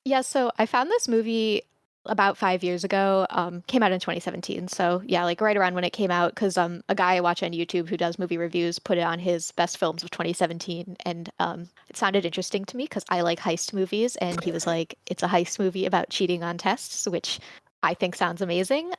Yeah, so I found this movie about 5 years ago. Came out in 2017. So yeah, like right around when it came out, because a guy I watch on YouTube who does movie reviews put it on his best films of 2017, and it sounded interesting to me because I like heist movies, and he was like, it's a heist movie about cheating on tests, which I think sounds amazing.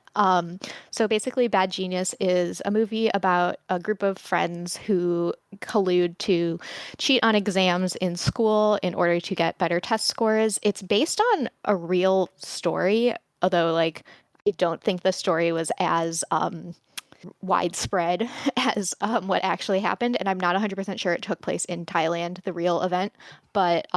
So basically, Bad Genius is a movie about a group of friends who collude to cheat on exams in school in order to get better test scores. It's based on a real story, although like I don't think the story was as widespread as what actually happened, and I'm not 100% sure it took place in Thailand, the real event. But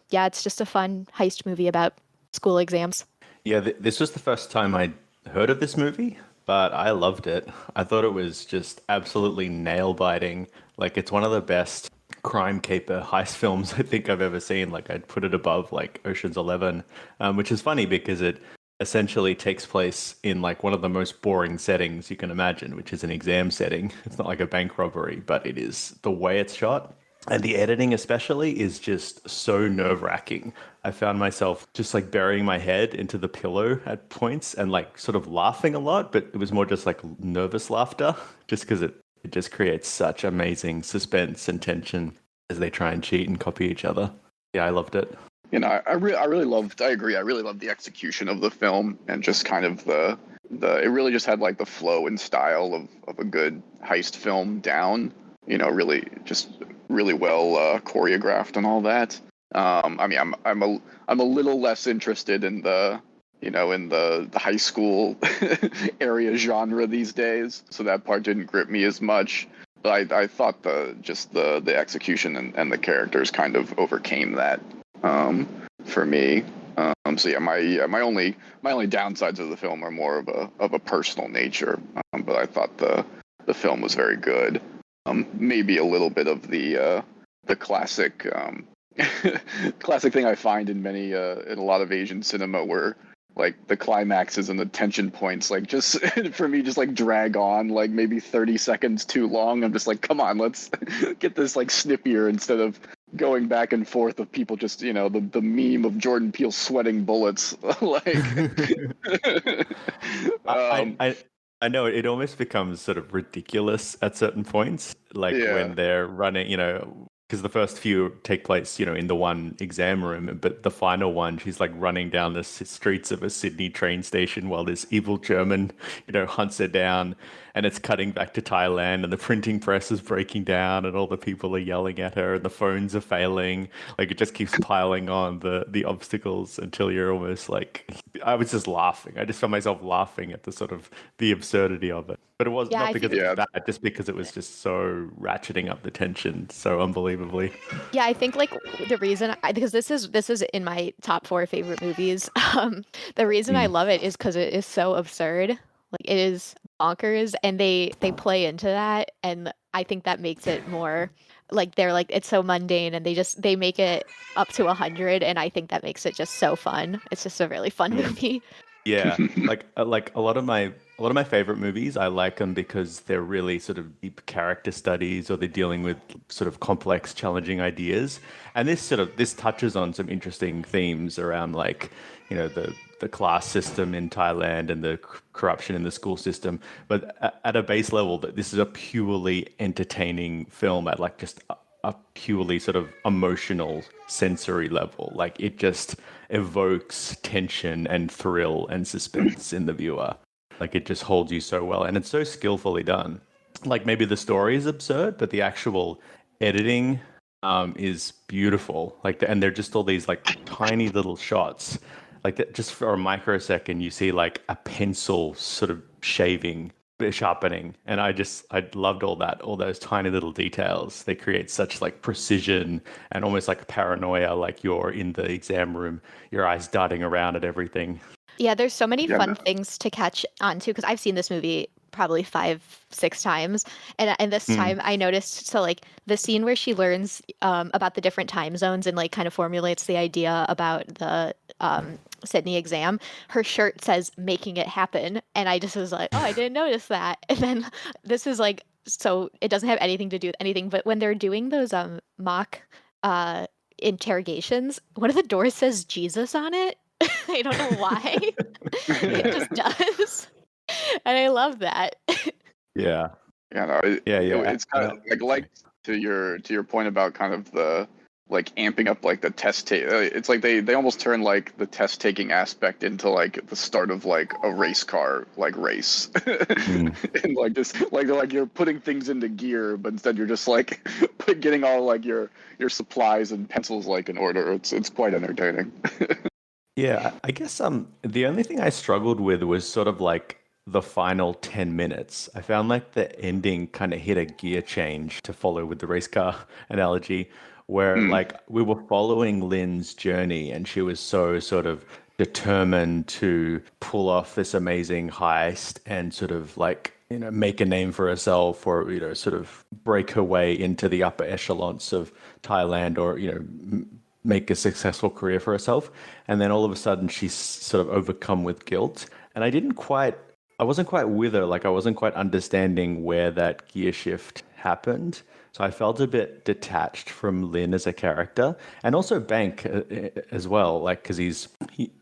yeah, it's just a fun heist movie about school exams. Yeah, this was the first time I heard of this movie, but I loved it. I thought it was just absolutely nail biting. Like, it's one of the best crime caper heist films I think I've ever seen. Like, I'd put it above like Ocean's 11, which is funny because it essentially takes place in like one of the most boring settings you can imagine, which is an exam setting. It's not like a bank robbery, but it is the way it's shot. And the editing, especially, is just so nerve wracking. I found myself just like burying my head into the pillow at points and like sort of laughing a lot, but it was more just like nervous laughter, just because it just creates such amazing suspense and tension as they try and cheat and copy each other. Yeah, I loved it. I really loved. I agree. I really loved the execution of the film and just kind of the. It really just had like the flow and style of a good heist film down. Really just really well choreographed and all that. I mean, I'm a little less interested in the high school area genre these days, so that part didn't grip me as much. But I thought the execution and the characters kind of overcame that for me. So yeah, my only downsides of the film are more of a personal nature. But I thought the film was very good. Maybe a little bit of the classic classic thing I find in in a lot of Asian cinema where like the climaxes and the tension points like just for me just like drag on like maybe 30 seconds too long. I'm just like, come on, let's get this like snippier instead of going back and forth of people just the meme of Jordan Peele sweating bullets like I, I I know it almost becomes sort of ridiculous at certain points, like yeah. when they're running, because the first few take place, in the one exam room, but the final one, she's like running down the streets of a Sydney train station while this evil German, hunts her down, and it's cutting back to Thailand, and the printing press is breaking down, and all the people are yelling at her, and the phones are failing. Like it just keeps piling on the obstacles until you're almost like, I was just laughing. I just found myself laughing at the sort of the absurdity of it. But it was Yeah, not I because think it was Yeah. bad, just because it was just so ratcheting up the tension so unbelievably. Yeah, I think like the reason because this is in my top four favorite movies. The reason I Mm. love it is because it is so absurd. Like it is bonkers, and they play into that, and I think that makes it more like they're like it's so mundane, and they make it up to 100, and I think that makes it just so fun. It's just a really fun movie. Yeah, like a lot of my favorite movies, I like them because they're really sort of deep character studies or they're dealing with sort of complex, challenging ideas. And this touches on some interesting themes around like, the class system in Thailand and the corruption in the school system. But at a base level, that this is a purely entertaining film at like just a purely sort of emotional sensory level. Like it just evokes tension and thrill and suspense in the viewer. Like it just holds you so well and it's so skillfully done. Like maybe the story is absurd, but the actual editing is beautiful. And they're just all these like tiny little shots. Like that, just for a microsecond, you see like a pencil sort of shaving sharpening, and I loved all that, all those tiny little details. They create such like precision and almost like paranoia, like you're in the exam room, your eyes darting around at everything. Yeah, there's so many Yeah, fun no. things to catch on to because I've seen this movie probably 5, 6 times, and this Mm, time I noticed so like the scene where she learns about the different time zones and like kind of formulates the idea about the Sydney exam. Her shirt says "making it happen," and I just was like, oh, I didn't notice that. And then this is like so it doesn't have anything to do with anything, but when they're doing those mock uh interrogations, one of the doors says Jesus on it. I don't know why. It just does. And I love that. Yeah. Yeah, no, Yeah. it's kind of like to your point about kind of the like amping up like the test take. It's like they almost turn like the test taking aspect into like the start of like a race car like race, and like just like you're putting things into gear, but instead you're just like getting all like your supplies and pencils like in order. It's quite entertaining. Yeah, I guess the only thing I struggled with was sort of like the final 10 minutes. I found like the ending kind of hit a gear change, to follow with the race car analogy, where like we were following Lynn's journey and she was so sort of determined to pull off this amazing heist and sort of like, make a name for herself, or, sort of break her way into the upper echelons of Thailand, or, make a successful career for herself. And then all of a sudden she's sort of overcome with guilt. And I wasn't quite with her. Like I wasn't quite understanding where that gear shift happened. So I felt a bit detached from Lynn as a character, and also Bank as well, like because he's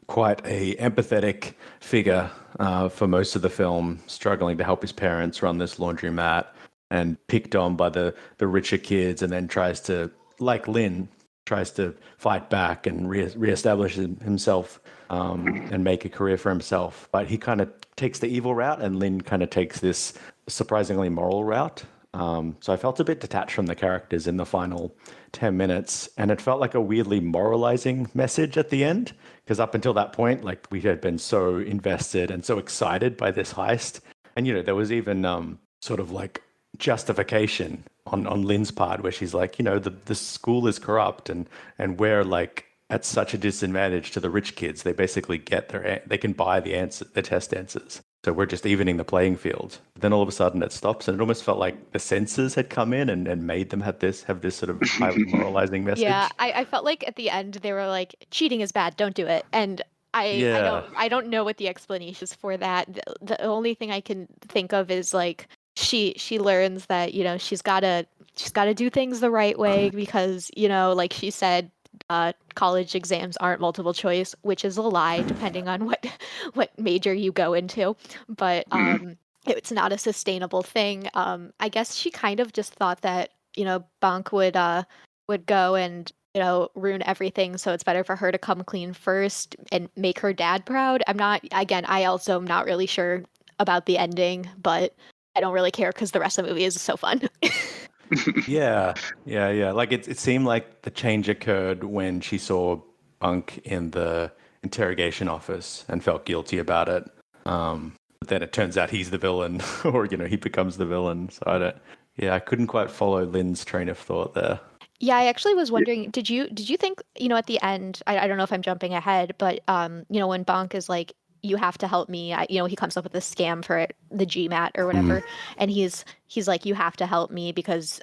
quite a empathetic figure for most of the film, struggling to help his parents run this laundromat and picked on by the richer kids, and then tries to, like Lynn, tries to fight back and reestablish himself and make a career for himself. But he kind of takes the evil route, and Lynn kind of takes this surprisingly moral route. So I felt a bit detached from the characters in the final 10 minutes, and it felt like a weirdly moralizing message at the end, because up until that point, like we had been so invested and so excited by this heist. And, there was even sort of like justification on Lynn's part, where she's like, the school is corrupt, and we're like at such a disadvantage to the rich kids. They basically they can buy the test answers. So we're just evening the playing field. But then all of a sudden it stops, and it almost felt like the censors had come in and made them have this sort of highly moralizing message. Yeah, I felt like at the end they were like, cheating is bad, don't do it. And I don't know what the explanation is for that. The only thing I can think of is like she learns that, she's gotta do things the right way, because, like she said, college exams aren't multiple choice, which is a lie depending on what major you go into. But it's not a sustainable thing. I guess she kind of just thought that, Bank would go and, ruin everything, so it's better for her to come clean first and make her dad proud. I also am not really sure about the ending, but I don't really care because the rest of the movie is so fun. Yeah. Like it seemed like the change occurred when she saw Bunk in the interrogation office and felt guilty about it. But then it turns out he's the villain, or he becomes the villain. So I couldn't quite follow Lynn's train of thought there. Yeah, I actually was wondering, did you think, at the end, I don't know if I'm jumping ahead, but when Bonk is like, you have to help me, he comes up with a scam for the GMAT or whatever, and he's like, you have to help me because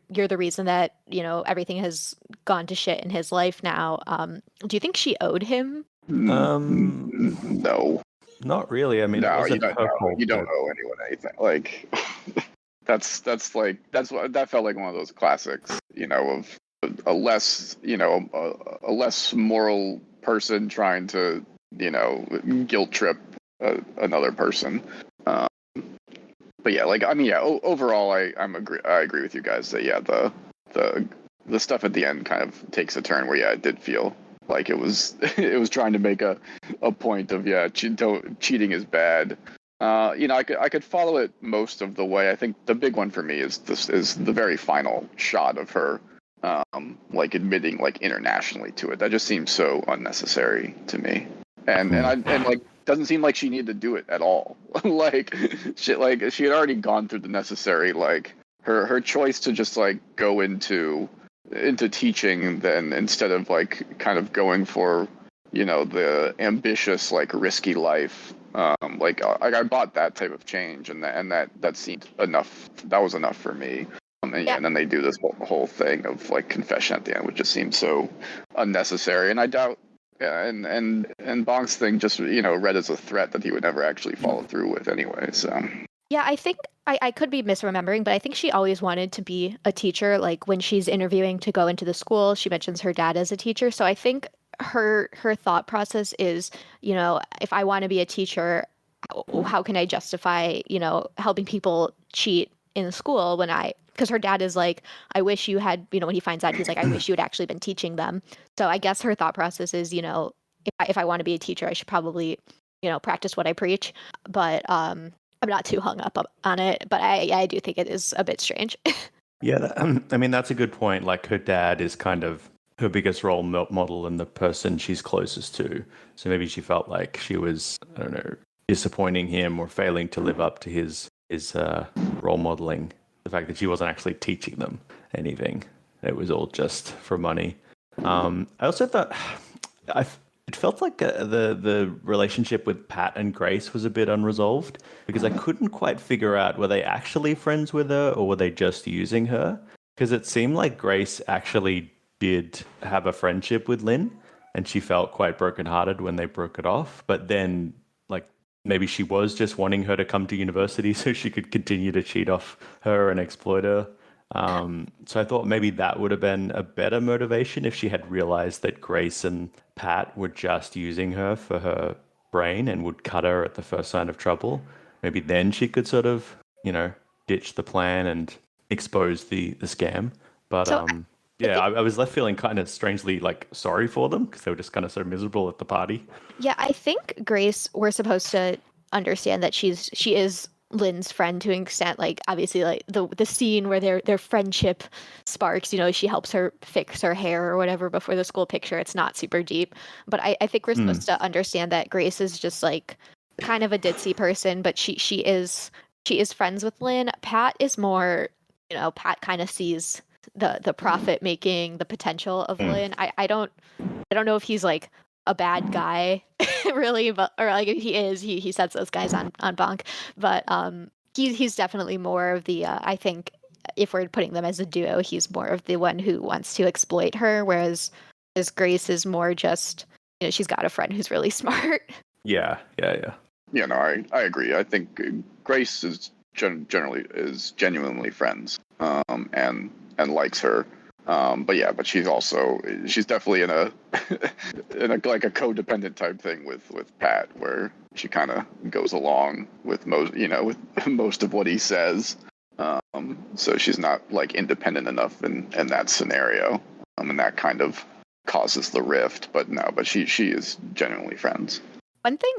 you're the reason that, everything has gone to shit in his life now. Do you think she owed him? No. Not really. I mean, No, you don't owe anyone anything. Like that felt like one of those classics, of a less moral person trying to, guilt trip another person. But yeah, overall, I agree with you guys that the stuff at the end kind of takes a turn where it did feel like it was trying to make a point of cheating is bad. I could follow it most of the way. I think the big one for me is the very final shot of her admitting internationally to it. That just seems so unnecessary to me. And doesn't seem like she needed to do it at all. She had already gone through the necessary, her choice to just go into teaching, then instead of kind of going for the ambitious risky life. I bought that type of change, and that seemed enough. That was enough for me. And then they do this whole thing of confession at the end, which just seems so unnecessary. And I doubt. Yeah, and Bonk's thing just read as a threat that he would never actually follow through with anyway. So Yeah, I think I could be misremembering, but I think she always wanted to be a teacher. Like when she's interviewing to go into the school, she mentions her dad as a teacher. So I think her thought process is, if I want to be a teacher, how can I justify, helping people cheat in school because her dad is like, I wish you had, when he finds out, he's like, I wish you had actually been teaching them. So I guess her thought process is, if I want to be a teacher, I should probably, practice what I preach. But I'm not too hung up on it, but I do think it is a bit strange. Yeah, I mean, that's a good point. Like, her dad is kind of her biggest role model and the person she's closest to. So maybe she felt like she was, I don't know, disappointing him or failing to live up to his role modeling. The fact that she wasn't actually teaching them anything. It was all just for money. I also thought it felt like the relationship with Pat and Grace was a bit unresolved because I couldn't quite figure out, were they actually friends with her or were they just using her? Because it seemed like Grace actually did have a friendship with Lynn and she felt quite brokenhearted when they broke it off. But then, like, maybe she was just wanting her to come to university so she could continue to cheat off her and exploit her. So I thought maybe that would have been a better motivation if she had realized that Grace and Pat were just using her for her brain and would cut her at the first sign of trouble. Maybe then she could sort of, ditch the plan and expose the scam. But So yeah, I was left feeling kind of strangely like sorry for them because they were just kind of so miserable at the party. yeah, I think Grace, we're supposed to understand that she is Lynn's friend to an extent. Like obviously, like the scene where their friendship sparks. She helps her fix her hair or whatever before the school picture. It's not super deep, but I think we're supposed to understand that Grace is just like kind of a ditzy person, but she is friends with Lynn. Pat is more, Pat kind of sees the profit making, the potential of Lynn. I don't know if he's like a bad guy really, but or like if he is, he sets those guys on bonk. But he's definitely more of the I think if we're putting them as a duo, he's more of the one who wants to exploit her, whereas Grace is more just, she's got a friend who's really smart. Yeah. Yeah, no, I agree. I think Grace is generally is genuinely friends, and likes her. But she's definitely in a in a like a codependent type thing with Pat, where she kind of goes along with most of what he says. So she's not like independent enough in that scenario, and that kind of causes the rift. But she is genuinely friends. One thing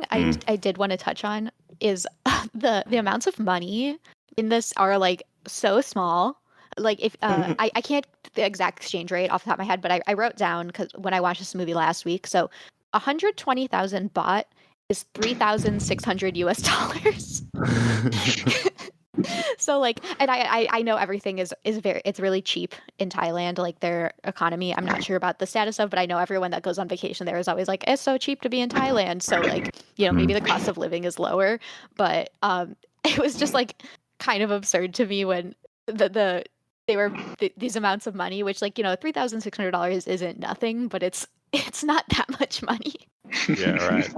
I did want to touch on is the amounts of money in this are like so small. Like if I can't the exact exchange rate off the top of my head, but I wrote down because when I watched this movie last week, so 120,000 baht is 3,600 US dollars. So like, and I know everything is it's really cheap in Thailand, like their economy. I'm not sure about the status of, but I know everyone that goes on vacation there is always like, it's so cheap to be in Thailand. So like, maybe the cost of living is lower, but it was just like kind of absurd to me when they were these amounts of money, which like, $3,600 isn't nothing, but it's not that much money. Yeah, right.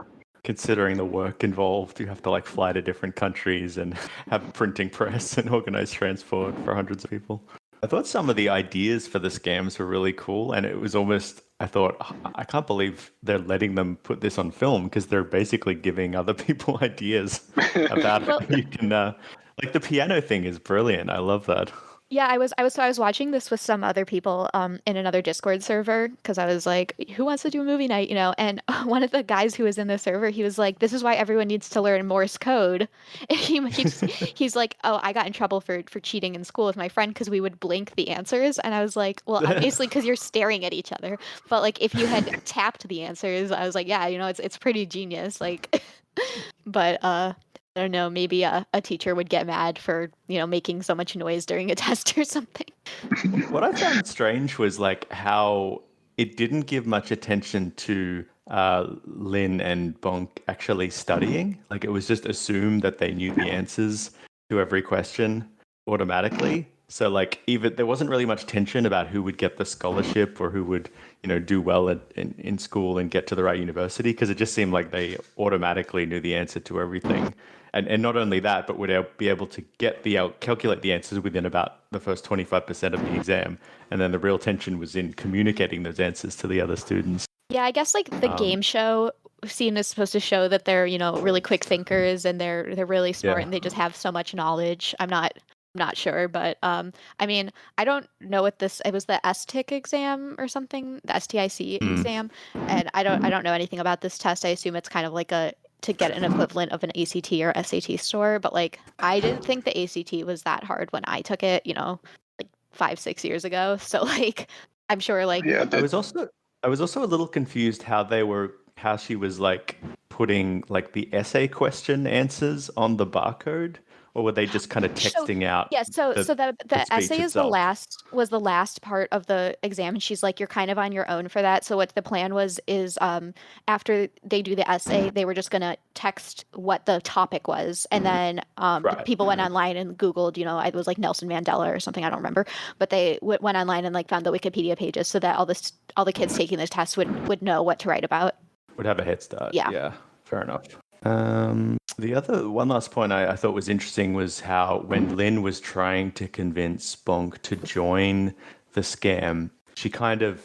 Considering the work involved, you have to like fly to different countries and have a printing press and organize transport for hundreds of people. I thought some of the ideas for the scams were really cool, and it was almost, I thought, I can't believe they're letting them put this on film because they're basically giving other people ideas about how you can, like the piano thing is brilliant. I love that. Yeah, I was watching this with some other people in another Discord server because I was like, who wants to do a movie night, And one of the guys who was in the server, he was like, this is why everyone needs to learn Morse code. And he's like, oh, I got in trouble for cheating in school with my friend because we would blink the answers, and I was like, well, obviously because you're staring at each other. But like if you had tapped the answers, I was like, yeah, it's pretty genius. Like, but I don't know, maybe a teacher would get mad for, making so much noise during a test or something. What I found strange was like how it didn't give much attention to Lynn and Bonk actually studying. Like it was just assumed that they knew the answers to every question automatically. So like even there wasn't really much tension about who would get the scholarship or who would, do well in school and get to the right university because it just seemed like they automatically knew the answer to everything. And not only that, but would be able to calculate the answers within about the first 25% of the exam. And then the real tension was in communicating those answers to the other students. Yeah, I guess like the game show scene is supposed to show that they're, really quick thinkers and they're really smart Yeah. and they just have so much knowledge. I'm not sure, but I mean, I don't know what it was the STIC exam or something, the STIC exam, and I don't know anything about this test. I assume it's kind of like to get an equivalent of an ACT or SAT score, but like I didn't think the ACT was that hard when I took it, like 5-6 years ago. So like I'm sure like Yeah, I was also a little confused how she was like putting like the essay question answers on the barcode, or were they just kind of So texting out yeah, so the, so the the the speech essay is the itself? last part of the exam, and she's like, you're kind of on your own for that. So what the plan was is after they do the essay, they were just gonna text what the topic was, and then Right. people went online and Googled, it was like Nelson Mandela or something, I don't remember, but they went online and like found the Wikipedia pages so that all the kids taking this test would know what to write about. Would have a head start. Yeah. Yeah, fair enough. The other one last point I thought was interesting was how when Lynn was trying to convince Bonk to join the scam,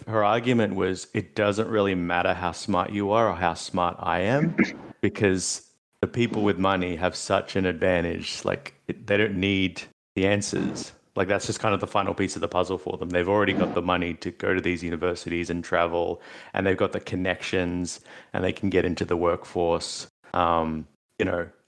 her argument was it doesn't really matter how smart you are or how smart I am because the people with money have such an advantage. Like they don't need the answers. Like that's just kind of the final piece of the puzzle for them. They've already got the money to go to these universities and travel, and they've got the connections, and they can get into the workforce.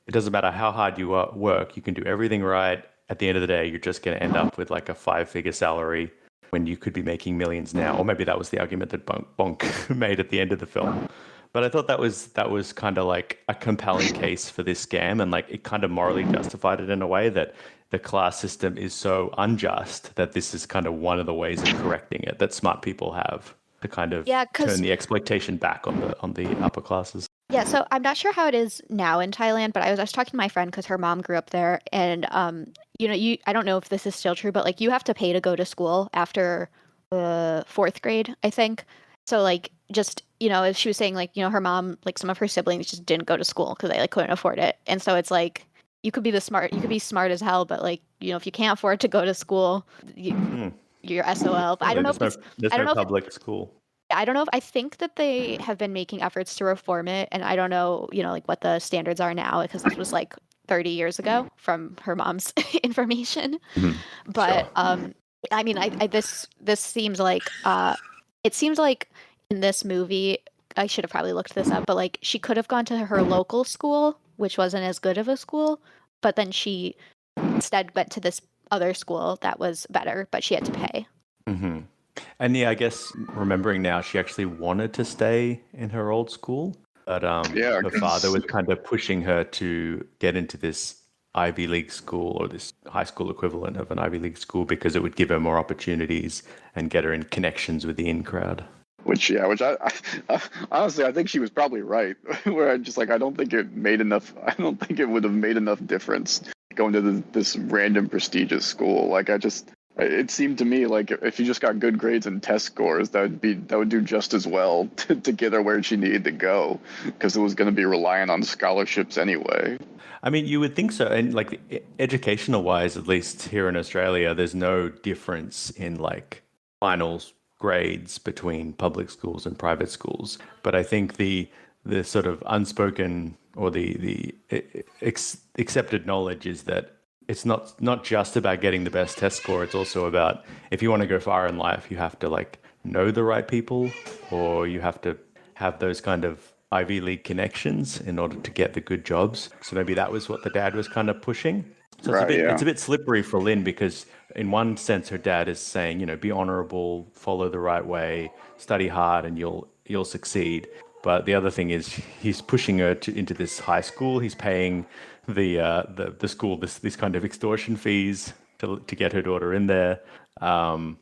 It doesn't matter how hard you work. You can do everything right. At the end of the day, you're just going to end up with like a 5-figure salary when you could be making millions now. Or maybe that was the argument that Bonk made at the end of the film. But I thought that was kind of like a compelling case for this scam, and like it kind of morally justified it in a way that the class system is so unjust that this is kind of one of the ways of correcting it that smart people have to kind of Yeah, turn 'cause the exploitation back on the upper classes. yeah, so I'm not sure how it is now in Thailand, but I was talking to my friend because her mom grew up there, and I don't know if this is still true, but like you have to pay to go to school after fourth grade, I think. So like just if she was saying like her mom, like some of her siblings just didn't go to school because they like couldn't afford it, and so it's like you could be smart as hell, but like if you can't afford to go to school, you're SOL. But I don't know if There's I don't no know if public school. I don't know if I think that they have been making efforts to reform it, and I don't know, like what the standards are now because this was like 30 years ago from her mom's information. But Sure. I mean, this seems like it seems like in this movie, I should have probably looked this up, but like she could have gone to her local school, which wasn't as good of a school, but then she instead went to this other school that was better, but she had to pay. hmm And yeah, I guess remembering now, she actually wanted to stay in her old school, but Yeah, her father was kind of pushing her to get into this Ivy League school or this high school equivalent of an Ivy League school because it would give her more opportunities and get her in connections with the in crowd. which I honestly I think she was probably right. Where I just like I don't think it made enough. I don't think it would have made enough difference going to this random prestigious school. Like it seemed to me like if you just got good grades and test scores, that would do just as well to get her where she needed to go, because it was going to be relying on scholarships anyway. I mean, you would think so. And like educational wise, at least here in Australia, there's no difference in like finals grades between public schools and private schools. But I think the sort of unspoken or the accepted knowledge is that it's not just about getting the best test score. It's also about if you want to go far in life, you have to like know the right people, or you have to have those kind of Ivy League connections in order to get the good jobs. So maybe that was what the dad was kind of pushing. So Right, yeah. it's a bit slippery for Lynn because in one sense her dad is saying, be honorable, follow the right way, study hard, and you'll succeed. But the other thing is he's pushing her into this high school. He's paying the school this kind of extortion fees to get her daughter in there. So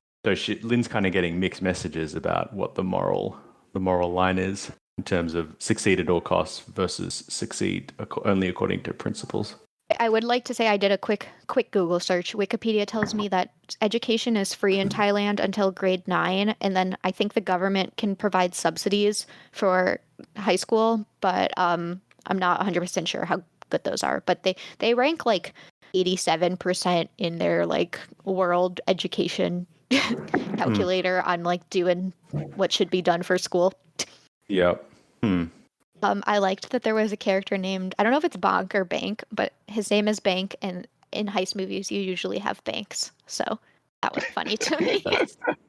Lynn's kind of getting mixed messages about what the moral line is in terms of succeed at all costs versus succeed only according to principles. I would like to say I did a quick Google search. Wikipedia tells me that education is free in Thailand until grade 9, and then I think the government can provide subsidies for high school, but I'm not 100% sure how good those are. But they rank like 87% in their like world education calculator on like doing what should be done for school. Yep. I liked that there was a character named, I don't know if it's Bonk or Bank, but his name is Bank, and in heist movies you usually have banks, so that was funny to me.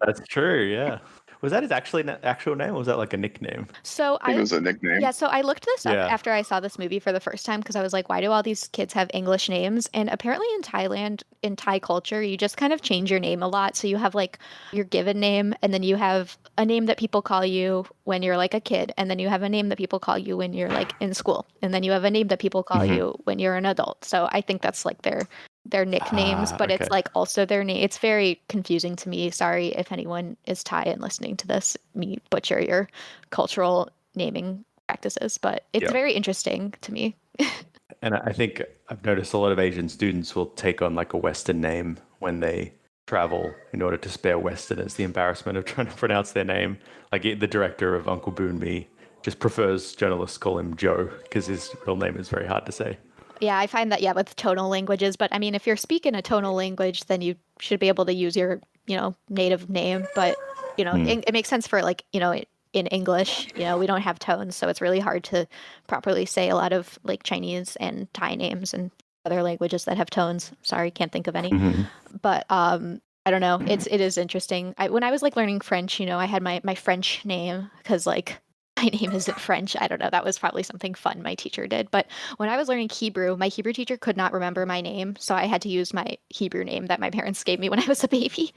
That's true. Yeah. Was that his actual name, or was that like a nickname? So I think it was a nickname. Yeah, so I looked this up Yeah. after I saw this movie for the first time because I was like, why do all these kids have English names? And apparently in Thailand, in Thai culture, you just kind of change your name a lot. So you have like your given name, and then you have a name that people call you when you're like a kid, and then you have a name that people call you when you're like in school, and then you have a name that people call you when you're an adult. So I think that's like their nicknames, but okay. it's like also their name. It's very confusing to me. Sorry if anyone is Thai and listening to this, me butcher your cultural naming practices, but it's very interesting to me. And I think I've noticed a lot of Asian students will take on like a Western name when they travel in order to spare Westerners the embarrassment of trying to pronounce their name. Like the director of Uncle Boonmee just prefers journalists call him Joe because his real name is very hard to say. Yeah, I find that, with tonal languages. But I mean, if you're speaking a tonal language, then you should be able to use your, native name. But, it makes sense for like, in English, we don't have tones. So it's really hard to properly say a lot of like Chinese and Thai names and other languages that have tones. Sorry, can't think of any. But I don't know. It is interesting. When I was like learning French, I had my French name because like my name isn't French. I don't know. That was probably something fun my teacher did. But when I was learning Hebrew, my Hebrew teacher could not remember my name. So I had to use my Hebrew name that my parents gave me when I was a baby.